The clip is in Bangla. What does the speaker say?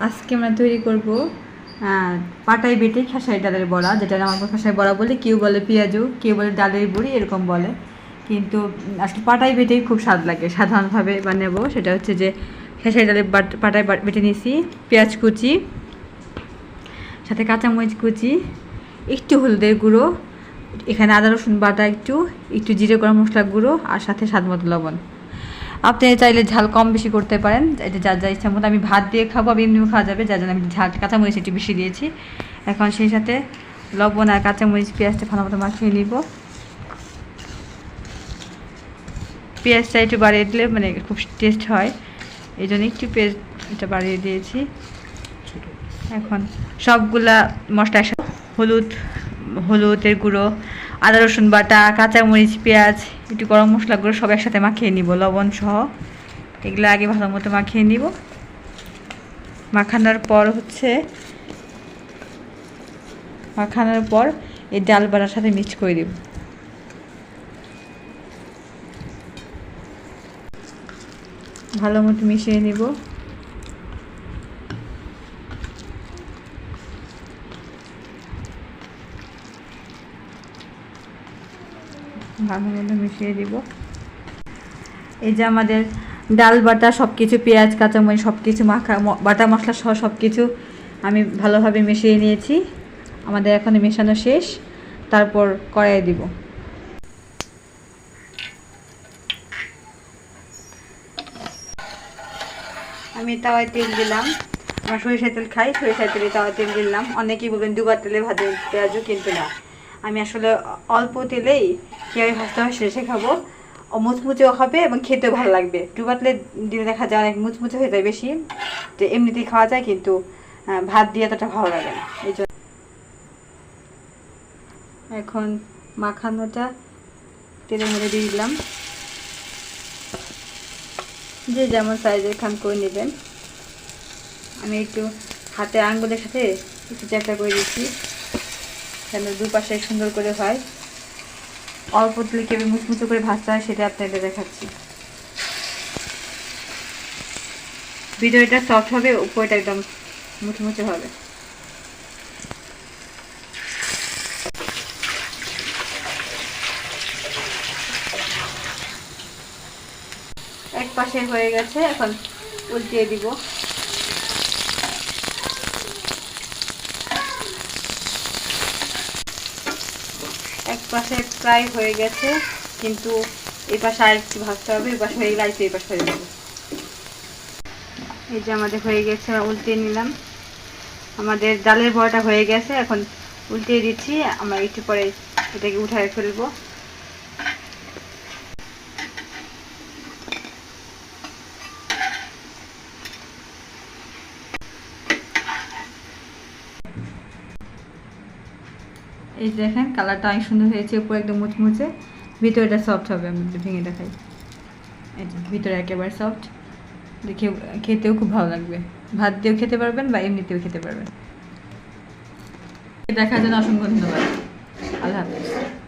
আজকে আমরা তৈরি করব পাটাই বেটে খেসারি ডালের বড়া, যেটা আমার খেসারি বড়া বলে, কেউ বলে পেঁয়াজু, কেউ বলে ডালের বড়ি, এরকম বলে। কিন্তু আজকে পাটাই বেটেই খুব স্বাদ লাগে। সাধারণভাবে বানাবো, সেটা হচ্ছে যে খেসারি ডালের পাটাই বেটে নিয়েছি, পেঁয়াজ কুচি, সাথে কাঁচামরিচ কুচি, একটু হলুদের গুঁড়ো, এখানে আদা রসুন বাটা, একটু একটু জিরে গরম মশলা গুঁড়ো, আর সাথে স্বাদ মতো লবণ। আপনি চাইলে ঝাল কম বেশি করতে পারেন, এটা যার যা ইচ্ছা মতো। আমি ভাত দিয়ে খাবো, আমি এমনিও খাওয়া যাবে, যার জন্য আমি ঝাল কাঁচামরিচ একটু বেশি দিয়েছি। এখন সেই সাথে লবণ আর কাঁচামরিচ পেঁয়াজটা ভালো মতো মাখিয়ে নিব। পেঁয়াজটা একটু বাড়িয়ে দিলে মানে খুব টেস্ট হয়, এই জন্য একটু পেঁয়াজটা বাড়িয়ে দিয়েছি। এখন সবগুলা মশলা একসাথে, হলুদের গুঁড়ো, আদা রসুন বাটা, কাঁচামরিচ, পেঁয়াজ, একটু গরম মশলা গুঁড়ো সব একসাথে মাখিয়ে নিব, লবণ সহ। এগুলো আগে ভালো মতো মাখিয়ে নিব। মাখানোর পর এই ডাল বাটার সাথে মিক্স করে দিব। ভালো মতো মিশিয়ে নিব। ভালো মতো মিশিয়ে দিব। এই যে আমাদের ডাল বাটা সব কিছু, পেঁয়াজ কাঁচামরিচ সব কিছু বাটা মশলা সহ সব কিছু আমি ভালোভাবে মিশিয়ে নিয়েছি। আমাদের এখন মেশানো শেষ, তারপর কড়াইয়ে দিব। আমি তাওয়ায় তেল দিলাম, আমরা সরিষার তেল খাই, সরিষার তেলে তাওয়ায় তেল দিলাম। অনেকেই বলবেন দুবার তেলে ভাজে পেঁয়াজও, কিন্তু না, আমি আসলে অল্প তেলেই কীভাবে ভাজতে হয় সেটা শেখাবো। মুচমুচেও হবে এবং খেতেও ভালো লাগবে। দুবার তেলে দিলে দেখা যায় অনেক মুচমুচে হয়ে যায় বেশি, যে এমনিতেই খাওয়া যায়, কিন্তু ভাত দিয়ে এতটা ভালো লাগে না। এই জন্য এখন মাখানোটা তেলের মধ্যে দিয়ে দিলাম। যে যেমন সাইজের খান করে নেবেন। আমি একটু হাতে আঙ্গুলের সাথে একটু চ্যাপটা করে দিচ্ছি, যেন দুপাশে সুন্দর করে হয়। অল্প তেলে কীভাবে মুচমুচো করে ভাজতে হয় সেটা আপনাদের দেখাচ্ছি। ভিতরটা সফট হবে, উপরটা একদম মুচমুচে হবে। এক পাশে হয়ে গেছে, এখন উল্টিয়ে দিব। এক পাশে প্রায় হয়ে গেছে, কিন্তু এই পাশে আর একটু ভাজতে হবে। এই পাশে হয়ে গেলে এই পাশে হয়ে যাবে। এই যে আমাদের হয়ে গেছে, উল্টিয়ে নিলাম। আমাদের ডালের বড়াটা হয়ে গেছে, এখন উল্টিয়ে দিচ্ছি। আমরা একটু পরে এটাকে উঠায় ফেলবো। এই দেখেন কালারটা অনেক সুন্দর হয়েছে, উপরে একদম মুচমুচে, ভিতরটা সফট হবে। আমি ভেঙে দেখাই, এই যে ভিতরে একেবারে সফট, দেখে খেতেও খুব ভালো লাগবে। ভাত দিয়েও খেতে পারবেন বা এমনিতেও খেতে পারবেন। দেখার জন্য অসংখ্য ধন্যবাদ। আল্লাহ হাফেজ।